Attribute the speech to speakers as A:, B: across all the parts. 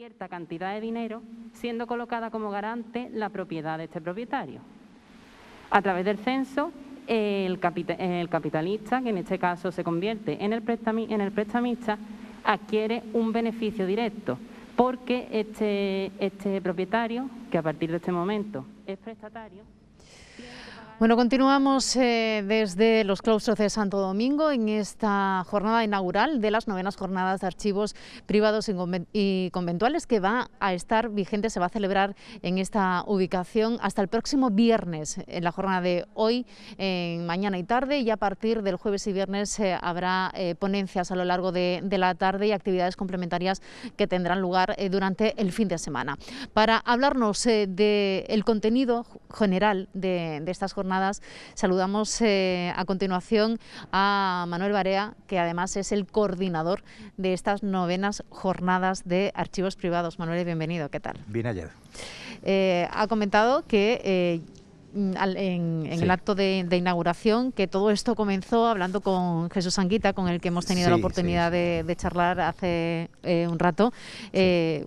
A: cierta cantidad de dinero, siendo colocada como garante la propiedad de este propietario. A través del censo, el capitalista, que en este caso se convierte en el prestamista, adquiere un beneficio directo, porque este propietario, que a partir de este momento es prestatario.
B: Bueno, continuamos desde los claustros de Santo Domingo en esta jornada inaugural de las 9ª jornadas de archivos privados y conventuales, que va a estar vigente, se va a celebrar en esta ubicación hasta el próximo viernes, en la jornada de hoy, mañana y tarde, y a partir del jueves y viernes habrá ponencias a lo largo de la tarde y actividades complementarias que tendrán lugar durante el fin de semana. Para hablarnos del contenido general de estas jornadas, saludamos a continuación a Manuel Barea, que además es el coordinador de estas 9ª jornadas de archivos privados. Manuel, bienvenido, ¿qué tal?
C: Bien hallado.
B: Ha comentado que en el acto de inauguración, que todo esto comenzó hablando con Jesús Anguita, con el que hemos tenido la oportunidad de charlar hace un rato,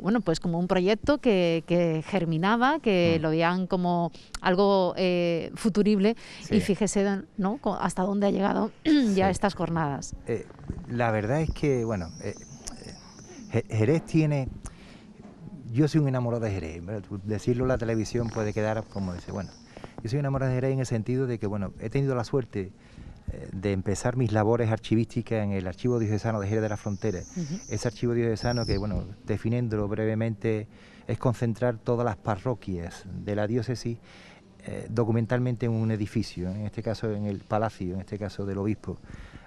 B: bueno, pues como un proyecto que germinaba, que lo veían como algo futurible, y fíjese, ¿no?, hasta dónde ha llegado ya estas jornadas.
C: La verdad es que, bueno, Jerez tiene... Yo soy un enamorado de Jerez, ¿verdad? Decirlo en la televisión puede quedar como dice, bueno, yo soy enamorado de Jerez en el sentido de que, bueno, he tenido la suerte de empezar mis labores archivísticas en el Archivo Diocesano de Jerez de la Frontera. Ese archivo diocesano que, bueno, definiéndolo brevemente, es concentrar todas las parroquias de la diócesis documentalmente en un edificio, en este caso en el Palacio, en este caso del Obispo,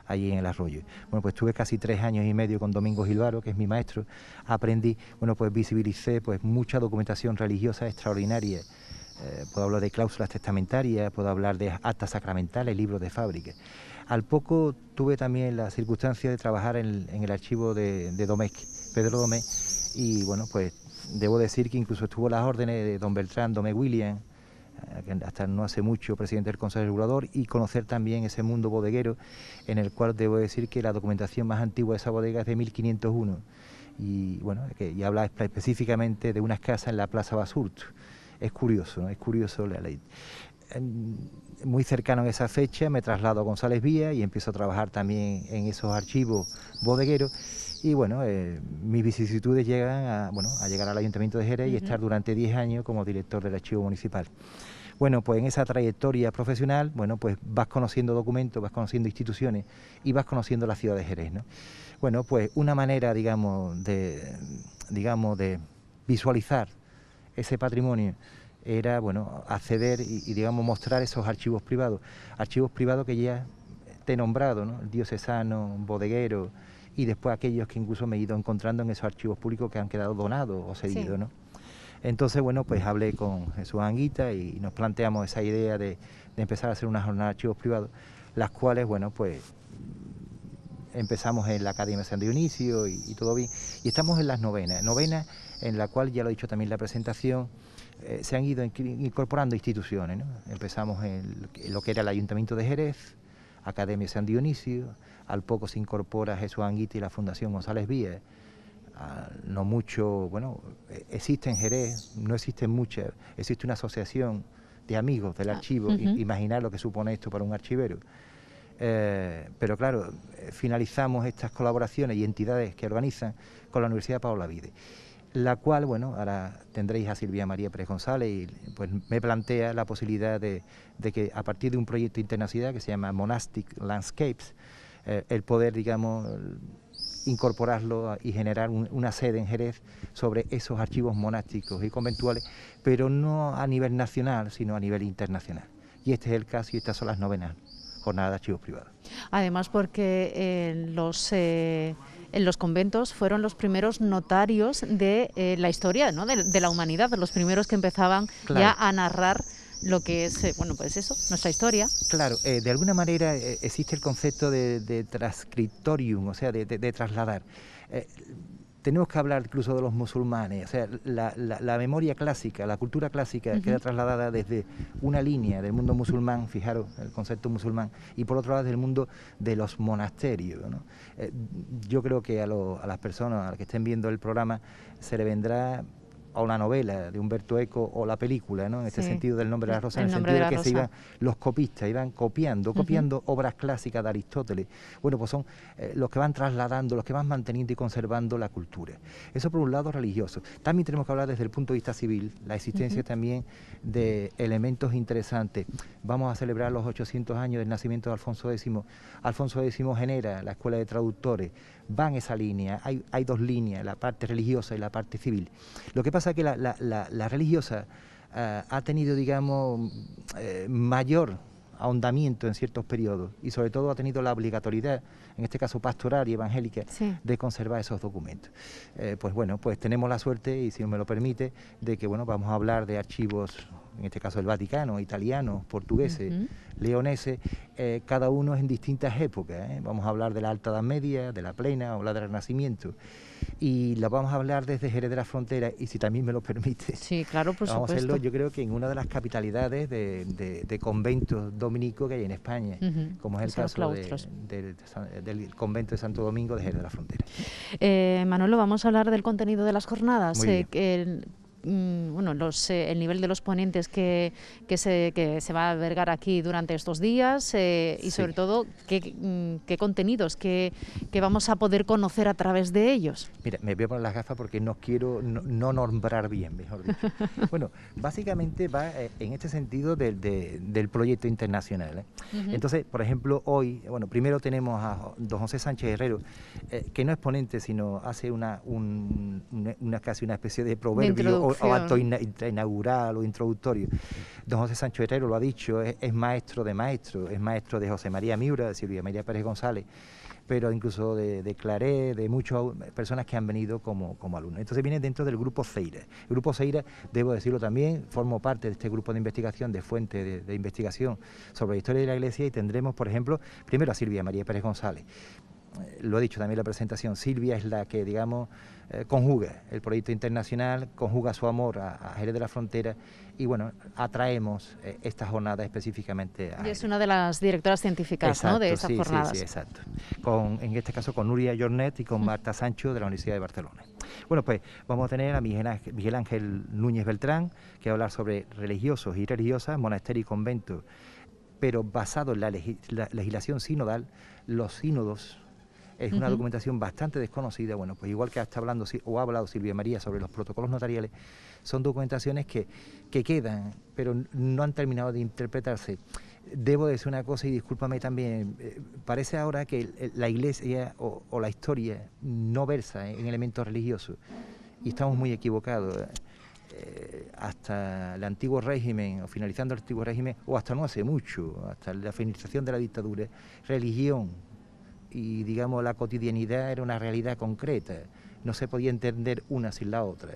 C: allí en el Arroyo. Bueno, pues tuve casi 3 años y medio con Domingo Gilvaro, que es mi maestro. Aprendí, bueno, pues visibilicé pues mucha documentación religiosa extraordinaria. Puedo hablar de cláusulas testamentarias, puedo hablar de actas sacramentales, libros de fábrica. Al poco tuve también la circunstancia de trabajar en el archivo de Domecq, Pedro Domecq, y bueno, pues debo decir que incluso estuvo a las órdenes de don Beltrán Domecq William, hasta no hace mucho presidente del Consejo Regulador, y conocer también ese mundo bodeguero, en el cual debo decir que la documentación más antigua de esa bodega es de 1501, y bueno, y habla específicamente de unas casas en la Plaza Basurto. Es curioso, ¿no? Es curioso la ley. Muy cercano a esa fecha me traslado a González Vía y empiezo a trabajar también en esos archivos bodegueros, y bueno, mis vicisitudes llegan a llegar al Ayuntamiento de Jerez y estar durante 10 años como director del archivo municipal. Bueno, pues en esa trayectoria profesional, bueno, pues vas conociendo documentos, vas conociendo instituciones y vas conociendo la ciudad de Jerez, ¿no? Bueno, pues una manera, digamos, de visualizar ese patrimonio era, bueno, acceder y digamos, mostrar esos archivos privados que ya te he nombrado, ¿no? El diocesano, bodeguero, y después aquellos que incluso me he ido encontrando en esos archivos públicos que han quedado donados o cedidos, ¿no? Entonces, bueno, pues hablé con Jesús Anguita y nos planteamos esa idea de empezar a hacer una jornada de archivos privados, las cuales, bueno, pues empezamos en la Academia de San Dionisio y todo bien, y estamos en las novenas en la cual, ya lo he dicho también en la presentación, se han ido incorporando instituciones, ¿no? Empezamos en lo que era el Ayuntamiento de Jerez, Academia de San Dionisio, al poco se incorpora Jesús Anguita y la Fundación González Vía. No mucho, bueno, existe en Jerez, no existen muchas, existe una asociación de amigos del archivo, imaginar lo que supone esto para un archivero. Pero claro, finalizamos estas colaboraciones y entidades que organizan con la Universidad Pablo Olavide, la cual, bueno, ahora tendréis a Silvia María Pérez González, y pues me plantea la posibilidad de que a partir de un proyecto internacional que se llama Monastic Landscapes, el poder, digamos, incorporarlo y generar una sede en Jerez sobre esos archivos monásticos y conventuales, pero no a nivel nacional, sino a nivel internacional. Y este es el caso, y estas son las 9ª jornadas de archivos privados.
B: Además, porque en los conventos fueron los primeros notarios de la historia, ¿no?, de la humanidad, los primeros que empezaban ya a narrar lo que es, bueno, pues eso, nuestra historia.
C: Claro, de alguna manera existe el concepto de transcriptorium, o sea, de trasladar. tenemos que hablar incluso de los musulmanes. O sea, la memoria clásica, la cultura clásica queda trasladada desde una línea del mundo musulmán, fijaros el concepto musulmán, y por otro lado del mundo de los monasterios, ¿no? Yo creo que a las personas, a las que estén viendo el programa, se le vendrá o la novela de Humberto Eco o la película, ¿no? En este sentido del nombre de la rosa, en el sentido de que se iban los copistas, iban copiando obras clásicas de Aristóteles. Bueno, pues son los que van trasladando, los que van manteniendo y conservando la cultura. Eso por un lado religioso. También tenemos que hablar desde el punto de vista civil, la existencia también de elementos interesantes. Vamos a celebrar los 800 años del nacimiento de Alfonso X. Alfonso X genera la Escuela de Traductores. Va en esa línea, hay dos líneas, la parte religiosa y la parte civil. Lo que pasa es que la religiosa ha tenido, digamos, mayor ahondamiento en ciertos periodos y sobre todo ha tenido la obligatoriedad, en este caso pastoral y evangélica, de conservar esos documentos. Pues bueno, pues tenemos la suerte, y si me lo permite, de que bueno, vamos a hablar de archivos, en este caso el Vaticano, italianos, portugueses, leoneses, cada uno en distintas épocas. Vamos a hablar de la Alta Edad Media, de la Plena o la del Renacimiento. Y la vamos a hablar desde Jerez de la Frontera, y si también me lo permite,
B: sí, claro, por
C: vamos
B: supuesto.
C: a hacerlo, yo creo que en una de las capitalidades de conventos dominicos que hay en España, como es el caso del convento de Santo Domingo de Jerez de la Frontera.
B: Manolo, vamos a hablar del contenido de las jornadas.
C: Muy bien.
B: Bueno, el nivel de los ponentes que se va a albergar aquí durante estos días y sobre todo qué contenidos que vamos a poder conocer a través de ellos.
C: Mira, me voy a poner las gafas porque no quiero no nombrar bien, mejor dicho. Bueno, básicamente va en este sentido del proyecto internacional. Entonces, por ejemplo, hoy, bueno, primero tenemos a don José Sánchez Herrero, que no es ponente, sino hace casi una especie de proverbio o acto inaugural o introductorio. Don José Sánchez Herrero lo ha dicho, es maestro de maestros, es maestro de José María Miura, de Silvia María Pérez González, pero incluso de Claret, de muchas personas que han venido como alumnos. Entonces viene dentro del Grupo Ceira. El Grupo Ceira, debo decirlo también, formo parte de este grupo de investigación, de fuente de investigación sobre la historia de la Iglesia, y tendremos, por ejemplo, primero a Silvia María Pérez González. Lo ha dicho también la presentación, Silvia es la que, digamos, conjuga el proyecto internacional, conjuga su amor a Jerez de la Frontera, y bueno, atraemos esta jornada específicamente a
B: ella. Y es una de las directoras científicas, exacto, ¿no?, de esas jornadas.
C: Sí, exacto. En este caso con Nuria Jornet y con Marta Sancho de la Universidad de Barcelona. Bueno, pues vamos a tener a Miguel Ángel Núñez Beltrán, que va a hablar sobre religiosos y religiosas, monasterio y convento, pero basado en la legislación sinodal, los sínodos. Es una documentación bastante desconocida. Bueno, pues igual que ha hablado Silvia María sobre los protocolos notariales, son documentaciones que quedan, pero no han terminado de interpretarse. Debo decir una cosa, y discúlpame también, parece ahora que la Iglesia o la historia no versa en elementos religiosos, y estamos muy equivocados. Hasta el antiguo régimen, o finalizando el antiguo régimen, o hasta no hace mucho, hasta la finalización de la dictadura, religión y, digamos, la cotidianidad era una realidad concreta, no se podía entender una sin la otra,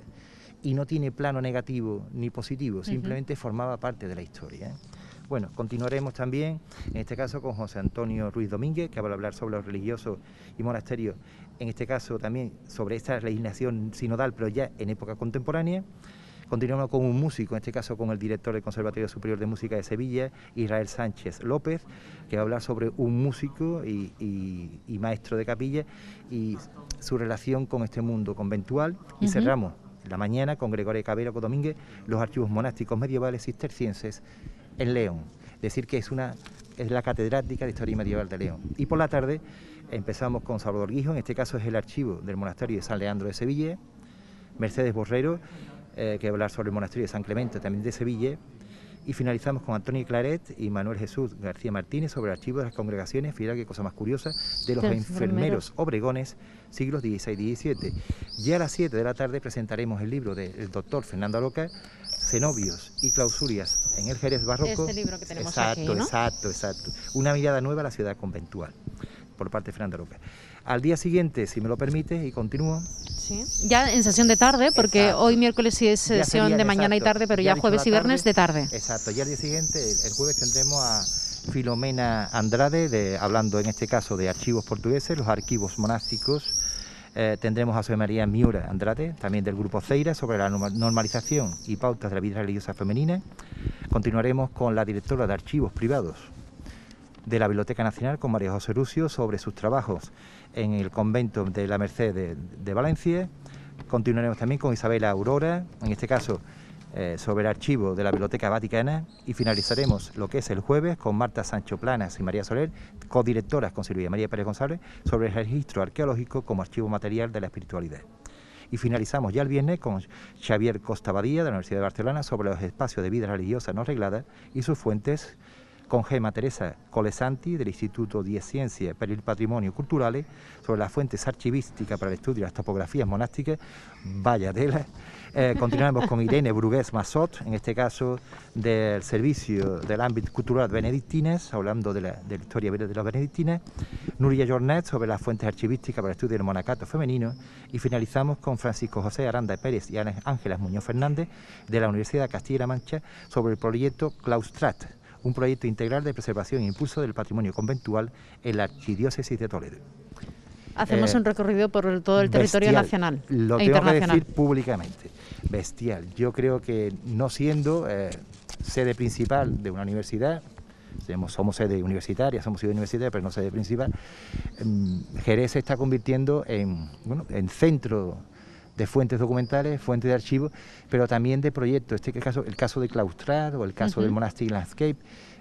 C: y no tiene plano negativo ni positivo, simplemente formaba parte de la historia. Bueno, continuaremos también, en este caso, con José Antonio Ruiz Domínguez, que va a hablar sobre los religiosos y monasterios, en este caso también sobre esta legislación sinodal, pero ya en época contemporánea. Continuamos con un músico, en este caso con el director del Conservatorio Superior de Música de Sevilla, Israel Sánchez López, que va a hablar sobre un músico y maestro de capilla y su relación con este mundo conventual. Y cerramos la mañana con Gregorio Cabero Domínguez, los archivos monásticos medievales cistercienses en León. Decir que es la catedrática de Historia Medieval de León. Y por la tarde empezamos con Salvador Guijo, en este caso es el archivo del monasterio de San Leandro de Sevilla, Mercedes Borrero, que va a hablar sobre el monasterio de San Clemente, también de Sevilla, y finalizamos con Antonio Claret y Manuel Jesús García Martínez sobre el archivo de las congregaciones, fíjate qué cosa más curiosa, de los enfermeros obregones, siglos XVI y XVII. Ya a las 7 de la tarde presentaremos el libro del doctor Fernando Aroca, Cenobios y Clausurias en el Jerez barroco.
B: Este libro que tenemos aquí, ¿no?
C: Exacto. Una mirada nueva a la ciudad conventual, por parte de Fernando Aroca. Al día siguiente, si me lo permite, y continúo.
B: Sí. Ya en sesión de tarde, porque exacto, hoy miércoles sí es sesión de mañana y tarde, pero ya jueves y viernes de tarde.
C: Exacto, ya al día siguiente, el jueves, tendremos a Filomena Andrade, hablando en este caso de archivos portugueses, los archivos monásticos Tendremos a José María Miura Andrade, también del Grupo Ceira, sobre la normalización y pautas de la vida religiosa femenina. Continuaremos con la directora de Archivos Privados de la Biblioteca Nacional, con María José Rucio, sobre sus trabajos en el convento de la Merced de Valencia. Continuaremos también con Isabela Aurora, en este caso sobre el archivo de la Biblioteca Vaticana, y finalizaremos lo que es el jueves con Marta Sancho Planas y María Soler, codirectoras con Silvia María Pérez González, sobre el registro arqueológico como archivo material de la espiritualidad. Y finalizamos ya el viernes con Xavier Costa Badía, de la Universidad de Barcelona, sobre los espacios de vida religiosa no reglada y sus fuentes, con Gemma Teresa Colesanti, del Instituto de Ciencias per il Patrimonio Culturale, sobre las fuentes archivísticas para el estudio de las topografías monásticas. Vaya tela. Continuamos con Irene Brugués Massot, en este caso del Servicio del Ámbito Cultural Benedictines, hablando de la historia de los benedictines. Nuria Jornet, sobre las fuentes archivísticas para el estudio del monacato femenino. Y finalizamos con Francisco José Aranda Pérez y Ángelas Muñoz Fernández, de la Universidad de Castilla-La Mancha, sobre el proyecto Claustrat, un proyecto integral de preservación e impulso del patrimonio conventual en la Archidiócesis de Toledo.
B: Hacemos un recorrido por todo el territorio nacional e internacional. Lo tengo que decir públicamente,
C: bestial. Yo creo que, no siendo sede principal de una universidad, somos sede universitaria, somos ciudad universitaria, pero no sede principal, Jerez se está convirtiendo en centro de fuentes documentales, fuentes de archivos, pero también de proyectos. El caso de Claustrat o el caso del Monastic Landscape,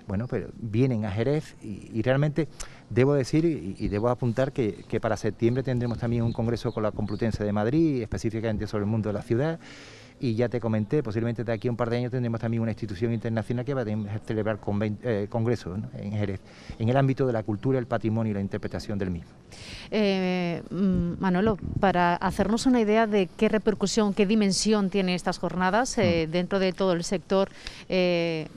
C: bueno, pero vienen a Jerez y realmente debo decir y debo apuntar que para septiembre tendremos también un congreso con la Complutense de Madrid, específicamente sobre el mundo de la ciudad. Y ya te comenté, posiblemente de aquí a un par de años tendremos también una institución internacional que va a celebrar congresos, ¿no?, en Jerez, en el ámbito de la cultura, el patrimonio y la interpretación del mismo.
B: Manolo, para hacernos una idea de qué repercusión, qué dimensión tienen estas jornadas dentro de todo el sector de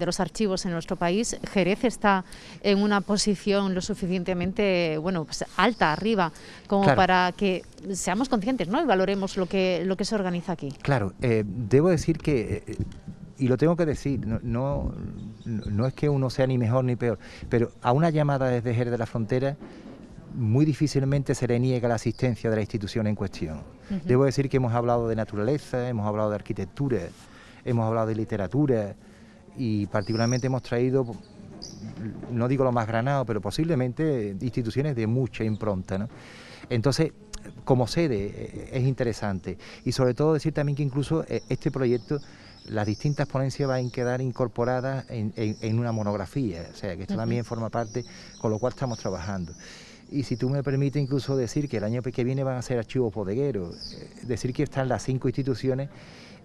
B: los archivos en nuestro país, Jerez está en una posición lo suficientemente alta, arriba, como para que seamos conscientes, ¿no?, y valoremos lo que se organiza aquí.
C: Claro, debo decir que, y lo tengo que decir, no es que uno sea ni mejor ni peor, pero a una llamada desde Jerez de la Frontera muy difícilmente se le niega la asistencia de la institución en cuestión. Debo decir que hemos hablado de naturaleza, hemos hablado de arquitectura, hemos hablado de literatura y particularmente hemos traído, no digo lo más granado, pero posiblemente instituciones de mucha impronta, ¿no? Entonces, como sede es interesante, y sobre todo decir también que incluso este proyecto, las distintas ponencias van a quedar incorporadas en una monografía, o sea que esto también forma parte, con lo cual estamos trabajando. Y si tú me permites incluso decir que el año que viene van a ser archivos bodegueros, decir que están las 5 instituciones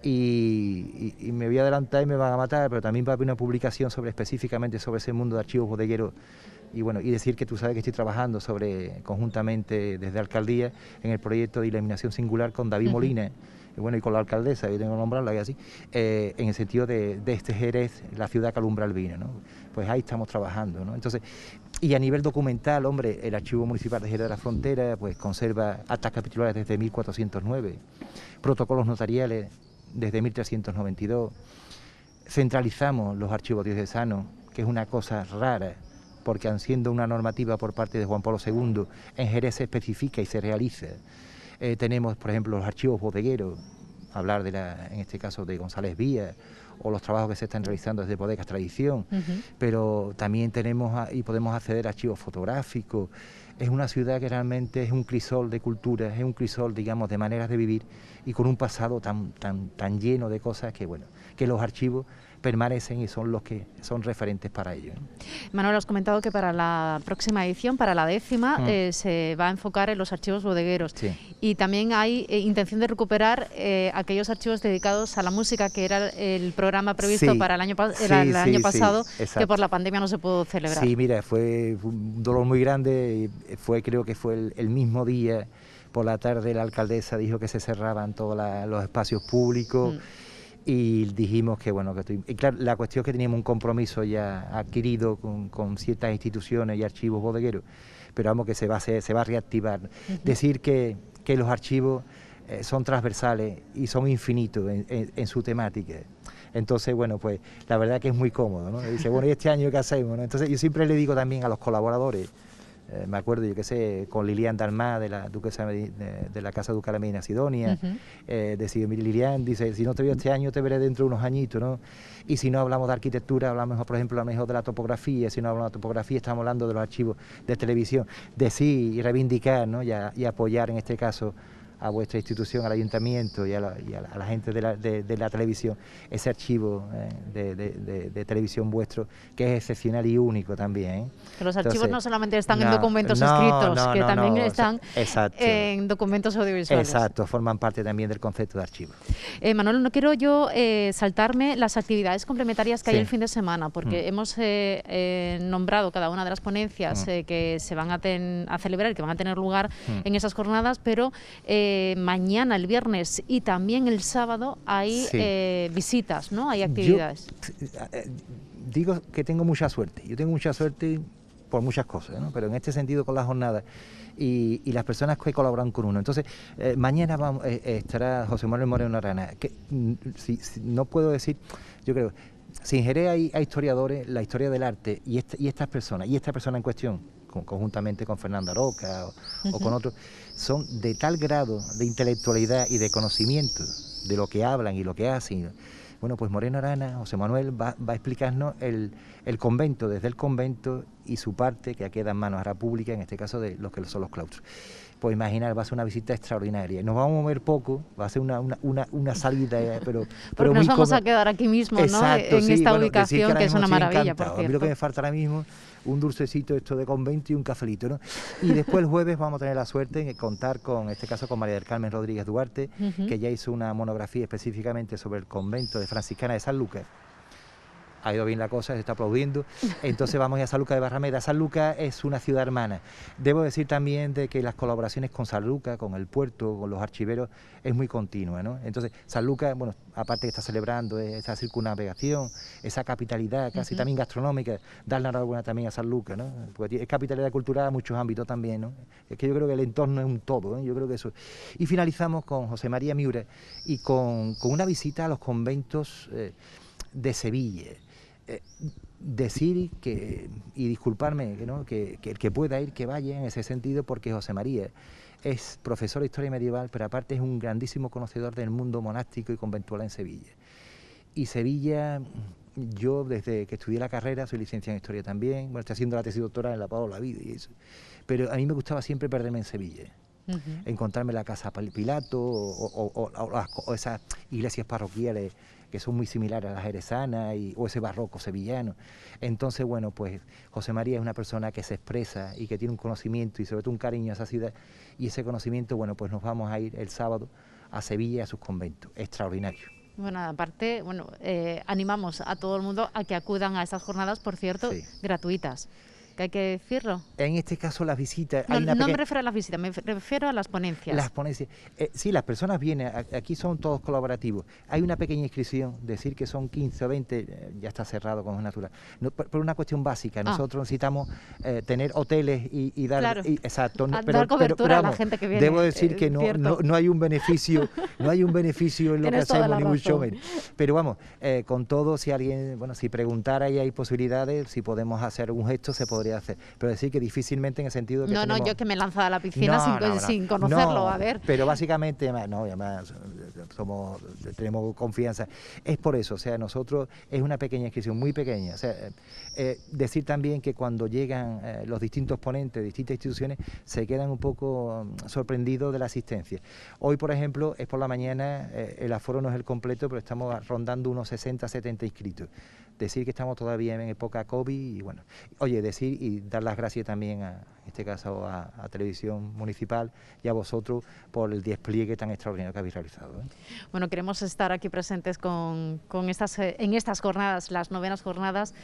C: y me voy a adelantar y me van a matar, pero también va a haber una publicación específicamente sobre ese mundo de archivos bodegueros. Y decir que tú sabes que estoy trabajando conjuntamente desde Alcaldía en el proyecto de iluminación singular con David Molina, y con la alcaldesa, yo tengo que nombrarla así, en el sentido de este Jerez, la ciudad que alumbra el vino, ¿no? Pues ahí estamos trabajando, ¿no? Entonces, y a nivel documental, hombre, el Archivo Municipal de Jerez de la Frontera pues conserva actas capitulares desde 1409, protocolos notariales desde 1392, centralizamos los archivos diocesanos, que es una cosa rara, porque siendo una normativa por parte de Juan Pablo II, en Jerez se especifica y se realiza. Tenemos, por ejemplo, los archivos bodegueros, hablar en este caso de González Vía, o los trabajos que se están realizando desde Bodegas Tradición, pero también tenemos y podemos acceder a archivos fotográficos. Es una ciudad que realmente es un crisol de culturas, es un crisol, digamos, de maneras de vivir y con un pasado tan lleno de cosas que los archivos permanecen y son los que son referentes para ello.
B: Manuel, has comentado que para la próxima edición, para la 10ª, se va a enfocar en los archivos bodegueros. Sí. Y también hay intención de recuperar aquellos archivos dedicados a la música, que era el programa previsto para el año pasado, que por la pandemia no se pudo celebrar.
C: Sí, mira, fue un dolor muy grande, creo que fue el mismo día, por la tarde la alcaldesa dijo que se cerraban todos los espacios públicos. Y dijimos que y claro, la cuestión es que teníamos un compromiso ya adquirido con ciertas instituciones y archivos bodegueros, pero vamos que se va a reactivar. Decir que los archivos son transversales y son infinitos en su temática. Entonces, pues la verdad que es muy cómodo, ¿no? Dice, ¿y este año qué hacemos?, ¿no? Entonces yo siempre le digo también a los colaboradores, me acuerdo, yo qué sé, con Lilian Dalmá, de la duquesa de la Casa Ducal de Medina Sidonia, decía, mire, Lilian, dice, si no te veo este año, te veré dentro de unos añitos, ¿no? Y si no hablamos de arquitectura, hablamos, por ejemplo, a lo mejor de la topografía, si no hablamos de la topografía, estamos hablando de los archivos de televisión, decir y reivindicar, ¿no? y apoyar en este caso a vuestra institución, al ayuntamiento y a la gente de la televisión, ese archivo de televisión vuestro, que es excepcional y único también.
B: Que los archivos no solamente están en documentos escritos, que también están en documentos audiovisuales.
C: Exacto, forman parte también del concepto de archivo.
B: Manolo, no quiero yo saltarme las actividades complementarias que hay el fin de semana, porque hemos nombrado cada una de las ponencias que se van a celebrar y que van a tener lugar en esas jornadas, pero mañana, el viernes y también el sábado hay visitas, ¿no? Hay actividades.
C: Yo, digo que tengo mucha suerte. Yo tengo mucha suerte por muchas cosas, ¿no? Pero en este sentido con las jornadas y las personas que colaboran con uno. Entonces, mañana estará José Manuel Moreno Arana, que no puedo decir, yo creo, sin Jerez hay historiadores, la historia del arte y esta persona en cuestión, conjuntamente con Fernando Aroca o con otros, son de tal grado de intelectualidad y de conocimiento de lo que hablan y lo que hacen. Bueno, pues Moreno Arana, José Manuel, va a explicarnos el convento, desde el convento y su parte que queda en manos ahora pública, en este caso de los que son los claustros. Pues imaginar, va a ser una visita extraordinaria. Nos vamos a mover poco, va a ser una salida, pero
B: porque
C: muy
B: nos vamos a quedar aquí mismo, ¿no?
C: Exacto,
B: en esta ubicación, que es una maravilla, por cierto.
C: A mí lo que me falta ahora mismo, un dulcecito esto de convento y un cafelito, ¿no? Y después el jueves vamos a tener la suerte de contar con, en este caso, con María del Carmen Rodríguez Duarte, que ya hizo una monografía específicamente sobre el convento de Franciscana de San Lucas. Ha ido bien la cosa, se está aplaudiendo. Entonces vamos a ir a San Lucas de Barrameda. San Lucas es una ciudad hermana. Debo decir también de que las colaboraciones con San Lucas, con el puerto, con los archiveros, es muy continua, ¿no? Entonces, San Lucas, bueno, aparte que está celebrando esa circunnavegación, esa capitalidad casi también gastronómica, dar la enhorabuena también a San Lucas, ¿no? Porque es capitalidad cultural en muchos ámbitos también, ¿no? Es que yo creo que el entorno es un todo, ¿eh? Yo creo que eso. Y finalizamos con José María Miura y con una visita a los conventos de Sevilla. Decir que, y disculparme, ¿no? que el que pueda ir, que vaya en ese sentido, porque José María es profesor de Historia Medieval, pero aparte es un grandísimo conocedor del mundo monástico y conventual en Sevilla. Y Sevilla, yo desde que estudié la carrera, soy licenciado en Historia también, bueno, estoy haciendo la tesis doctoral en la Pablo Olavide y eso, pero a mí me gustaba siempre perderme en Sevilla. Encontrarme la Casa Pilato o esas iglesias parroquiales que son muy similares a las jerezanas o ese barroco sevillano. Entonces, bueno, pues José María es una persona que se expresa y que tiene un conocimiento y sobre todo un cariño a esa ciudad, y ese conocimiento, bueno, pues nos vamos a ir el sábado a Sevilla y a sus conventos. Extraordinario.
B: Bueno, aparte, animamos a todo el mundo a que acudan a estas jornadas, por cierto, gratuitas. ¿Que hay que decirlo?
C: En este caso las visitas...
B: No me refiero a las visitas, me refiero a las ponencias.
C: Las ponencias. Sí, las personas vienen, aquí son todos colaborativos. Hay una pequeña inscripción, decir que son 15 o 20, ya está cerrado como es natural. No, por una cuestión básica, nosotros necesitamos tener hoteles y dar...
B: Claro,
C: exacto,
B: dar cobertura a la gente que viene.
C: Debo decir que no hay un beneficio, no hay un beneficio en lo que hacemos, ni mucho menos. Pero vamos, con todo, si alguien, si preguntara y hay posibilidades, si podemos hacer un gesto, se podría hacer, pero decir que difícilmente en el sentido de que
B: yo que me he lanzado a la piscina sin conocerlo, a ver.
C: Pero básicamente, además tenemos confianza, es por eso, o sea, nosotros es una pequeña inscripción, muy pequeña, o sea, decir también que cuando llegan los distintos ponentes de distintas instituciones, se quedan un poco sorprendidos de la asistencia. Hoy, por ejemplo, es por la mañana, el aforo no es el completo, pero estamos rondando unos 60, 70 inscritos. Decir que estamos todavía en época COVID y bueno, oye, decir y dar las gracias también en este caso a Televisión Municipal y a vosotros por el despliegue tan extraordinario que habéis realizado.
B: Bueno, queremos estar aquí presentes en estas jornadas, las 9º jornadas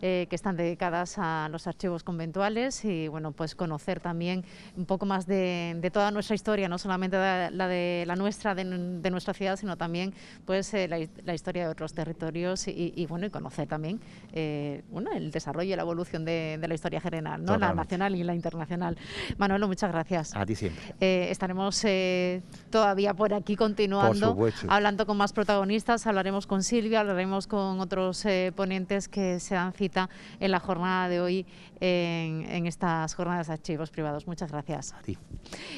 B: que están dedicadas a los archivos conventuales y bueno, pues conocer también un poco más de toda nuestra historia, no solamente la nuestra, de nuestra ciudad, sino también pues la historia de otros territorios y conocer también el desarrollo y la evolución de la historia general, ¿no? La nacional y la internacional. internacional. Manuelo, muchas gracias.
C: A ti siempre.
B: Estaremos todavía por aquí continuando, hablando con más protagonistas, hablaremos con Silvia, hablaremos con otros ponentes que se dan cita en la jornada de hoy, en estas jornadas de archivos privados. Muchas gracias.
C: A ti.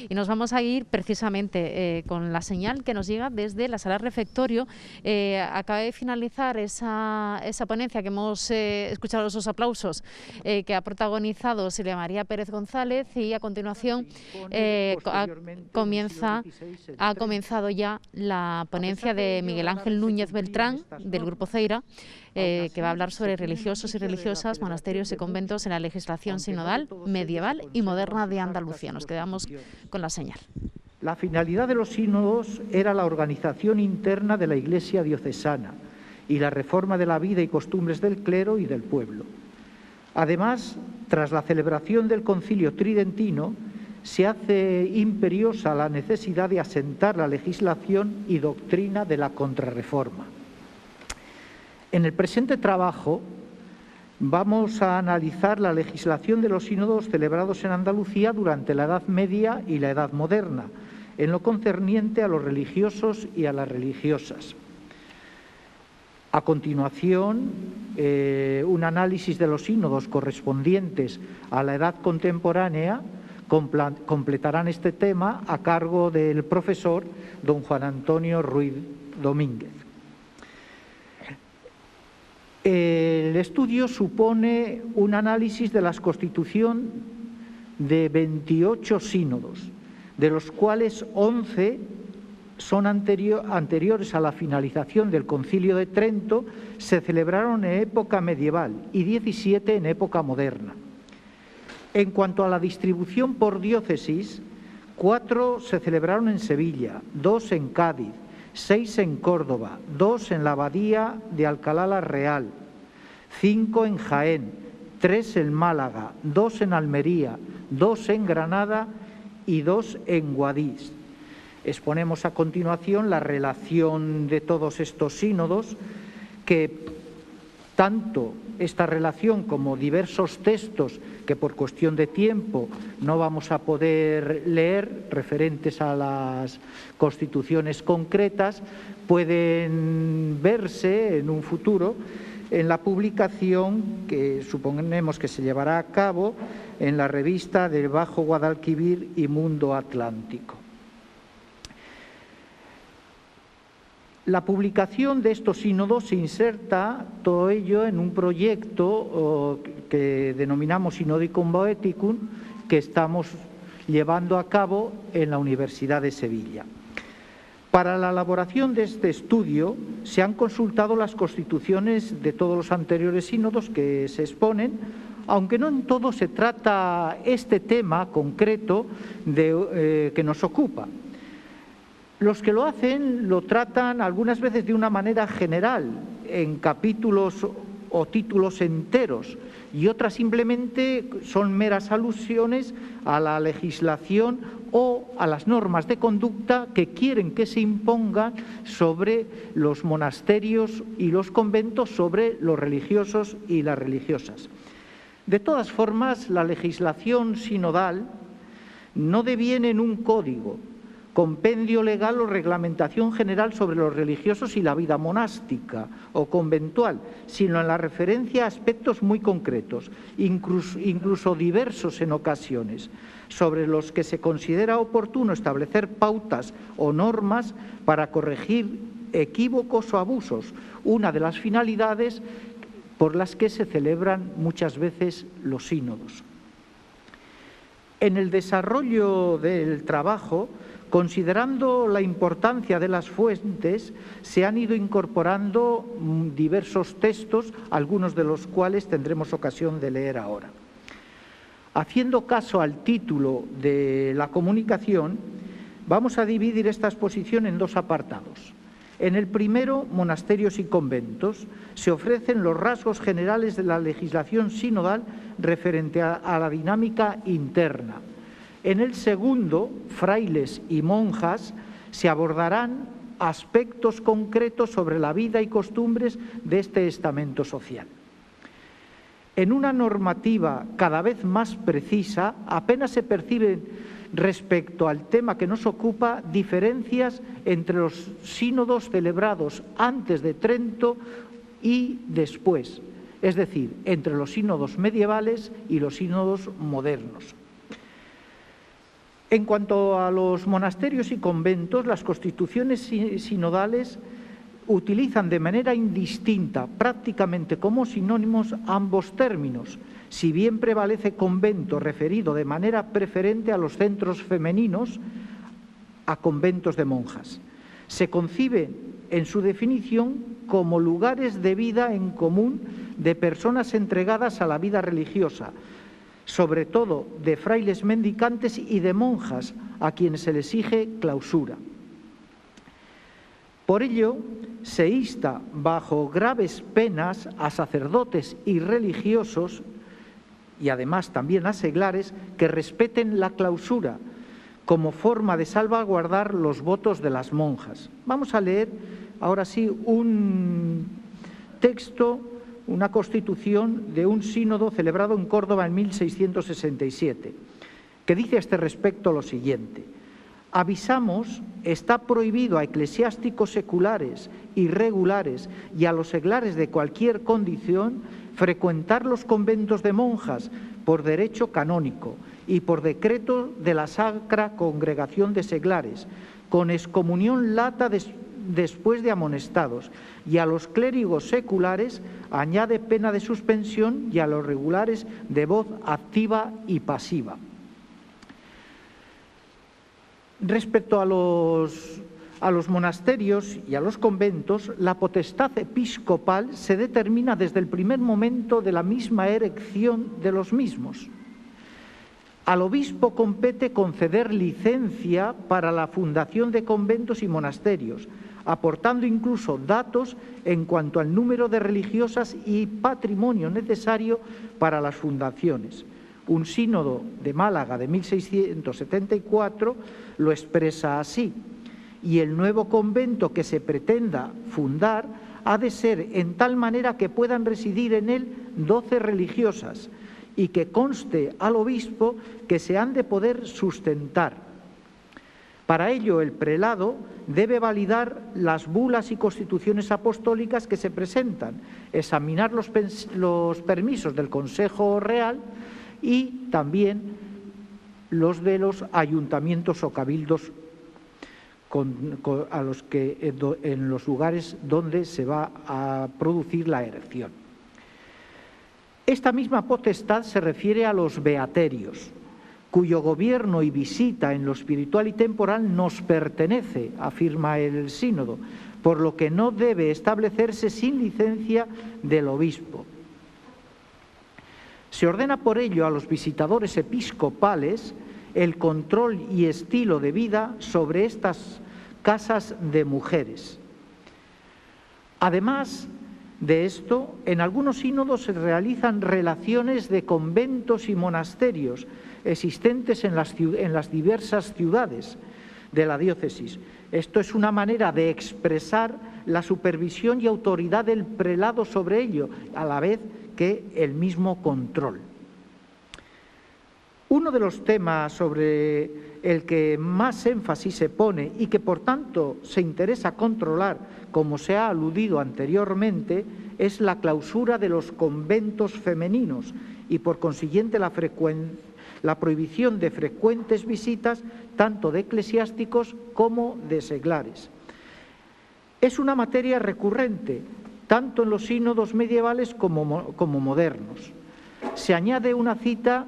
B: Y nos vamos a ir precisamente con la señal que nos llega desde la sala refectorio. Acaba de finalizar esa ponencia que hemos escuchado esos aplausos que ha protagonizado Silvia María Pérez González, y a continuación ha comenzado ya la ponencia de Miguel Ángel Núñez Beltrán del Grupo Ceira, que va a hablar sobre religiosos y religiosas, monasterios y conventos en la legislación sinodal, medieval y moderna de Andalucía. Nos quedamos con la señal.
D: La finalidad de los sínodos era la organización interna de la Iglesia diocesana y la reforma de la vida y costumbres del clero y del pueblo. Además, tras la celebración del Concilio Tridentino, se hace imperiosa la necesidad de asentar la legislación y doctrina de la Contrarreforma. En el presente trabajo vamos a analizar la legislación de los sínodos celebrados en Andalucía durante la Edad Media y la Edad Moderna, en lo concerniente a los religiosos y a las religiosas. A continuación, un análisis de los sínodos correspondientes a la edad contemporánea completarán este tema a cargo del profesor don Juan Antonio Ruiz Domínguez. El estudio supone un análisis de la constitución de 28 sínodos, de los cuales 11 son anteriores a la finalización del Concilio de Trento, se celebraron en época medieval, y 17 en época moderna. En cuanto a la distribución por diócesis, 4 se celebraron en Sevilla, 2 en Cádiz, 6 en Córdoba, 2 en la Abadía de Alcalá la Real, 5 en Jaén, 3 en Málaga, 2 en Almería, 2 en Granada y 2 en Guadix. Exponemos a continuación la relación de todos estos sínodos, que tanto esta relación como diversos textos que por cuestión de tiempo no vamos a poder leer, referentes a las constituciones concretas, pueden verse en un futuro en la publicación que suponemos que se llevará a cabo en la revista del Bajo Guadalquivir y Mundo Atlántico. La publicación de estos sínodos se inserta todo ello en un proyecto que denominamos Sinodicum Boeticum, que estamos llevando a cabo en la Universidad de Sevilla. Para la elaboración de este estudio se han consultado las constituciones de todos los anteriores sínodos que se exponen, aunque no en todo se trata este tema concreto que nos ocupa. Los que lo hacen lo tratan algunas veces de una manera general, en capítulos o títulos enteros, y otras simplemente son meras alusiones a la legislación o a las normas de conducta que quieren que se impongan sobre los monasterios y los conventos, sobre los religiosos y las religiosas. De todas formas, la legislación sinodal no deviene en un código, compendio legal o reglamentación general sobre los religiosos y la vida monástica o conventual, sino en la referencia a aspectos muy concretos, incluso diversos en ocasiones, sobre los que se considera oportuno establecer pautas o normas para corregir equívocos o abusos, una de las finalidades por las que se celebran muchas veces los sínodos. En el desarrollo del trabajo, considerando la importancia de las fuentes, se han ido incorporando diversos textos, algunos de los cuales tendremos ocasión de leer ahora. Haciendo caso al título de la comunicación, vamos a dividir esta exposición en 2 apartados. En el primero, monasterios y conventos, se ofrecen los rasgos generales de la legislación sinodal referente a la dinámica interna. En el segundo, frailes y monjas, se abordarán aspectos concretos sobre la vida y costumbres de este estamento social. En una normativa cada vez más precisa, apenas se perciben respecto al tema que nos ocupa diferencias entre los sínodos celebrados antes de Trento y después, es decir, entre los sínodos medievales y los sínodos modernos. En cuanto a los monasterios y conventos, las constituciones sinodales utilizan de manera indistinta, prácticamente como sinónimos, ambos términos, si bien prevalece convento referido de manera preferente a los centros femeninos, a conventos de monjas. Se concibe en su definición como lugares de vida en común de personas entregadas a la vida religiosa, sobre todo de frailes mendicantes y de monjas, a quienes se les exige clausura. Por ello, se insta bajo graves penas a sacerdotes y religiosos, y además también a seglares, que respeten la clausura como forma de salvaguardar los votos de las monjas. Vamos a leer ahora sí un texto, una constitución de un sínodo celebrado en Córdoba en 1667, que dice a este respecto lo siguiente: avisamos, está prohibido a eclesiásticos seculares y regulares y a los seglares de cualquier condición frecuentar los conventos de monjas por derecho canónico y por decreto de la Sacra Congregación de Seglares, con excomunión lata después de amonestados, y a los clérigos seculares añade pena de suspensión y a los regulares de voz activa y pasiva. Respecto a los monasterios y a los conventos, la potestad episcopal se determina desde el primer momento de la misma erección de los mismos. Al obispo compete conceder licencia para la fundación de conventos y monasterios, aportando incluso datos en cuanto al número de religiosas y patrimonio necesario para las fundaciones. Un sínodo de Málaga de 1674 lo expresa así: y el nuevo convento que se pretenda fundar ha de ser en tal manera que puedan residir en él 12 religiosas y que conste al obispo que se han de poder sustentar. Para ello, el prelado debe validar las bulas y constituciones apostólicas que se presentan, examinar los permisos del Consejo Real y también los de los ayuntamientos o cabildos en los lugares donde se va a producir la erección. Esta misma potestad se refiere a los beaterios, cuyo gobierno y visita en lo espiritual y temporal nos pertenece, afirma el sínodo, por lo que no debe establecerse sin licencia del obispo. Se ordena por ello a los visitadores episcopales el control y estilo de vida sobre estas casas de mujeres. Además de esto, en algunos sínodos se realizan relaciones de conventos y monasterios existentes en las diversas ciudades de la diócesis. Esto es una manera de expresar la supervisión y autoridad del prelado sobre ello, a la vez que el mismo control. Uno de los temas sobre el que más énfasis se pone y que por tanto se interesa controlar, como se ha aludido anteriormente, es la clausura de los conventos femeninos y por consiguiente la prohibición de frecuentes visitas tanto de eclesiásticos como de seglares. Es una materia recurrente tanto en los sínodos medievales como modernos. Se añade una cita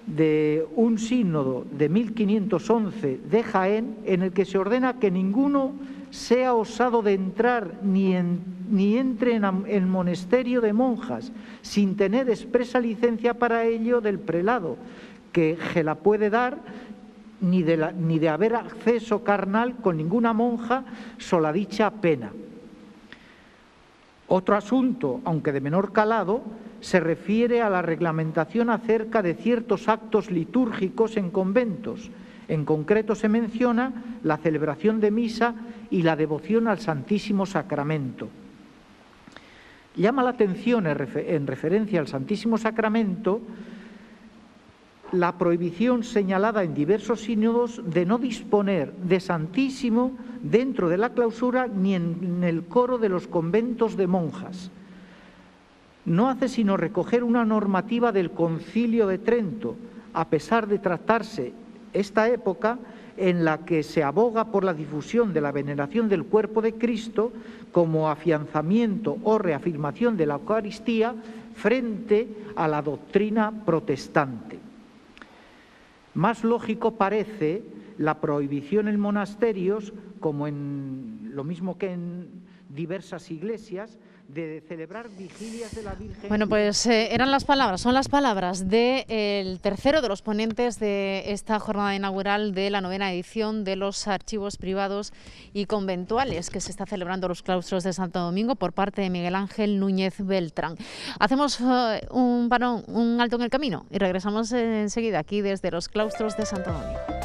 D: de un sínodo de 1511 de Jaén en el que se ordena que ninguno sea osado de entrar ni entre en el monasterio de monjas sin tener expresa licencia para ello del prelado, que se la puede dar, ni de haber acceso carnal con ninguna monja sola dicha pena. Otro asunto, aunque de menor calado, se refiere a la reglamentación acerca de ciertos actos litúrgicos en conventos. En concreto se menciona la celebración de misa y la devoción al Santísimo Sacramento. Llama la atención en referencia al Santísimo Sacramento la prohibición señalada en diversos sínodos de no disponer de Santísimo dentro de la clausura ni en el coro de los conventos de monjas. No hace sino recoger una normativa del Concilio de Trento, a pesar de tratarse esta época en la que se aboga por la difusión de la veneración del cuerpo de Cristo como afianzamiento o reafirmación de la Eucaristía frente a la doctrina protestante. Más lógico parece la prohibición en monasterios, como en lo mismo que en diversas iglesias, de celebrar vigilias de la Virgen.
B: Bueno, pues son las palabras del tercero de los ponentes de esta jornada inaugural de la 9ª edición de los archivos privados y conventuales que se está celebrando en los claustros de Santo Domingo por parte de Miguel Ángel Núñez Beltrán. Hacemos un alto en el camino y regresamos enseguida aquí desde los claustros de Santo Domingo.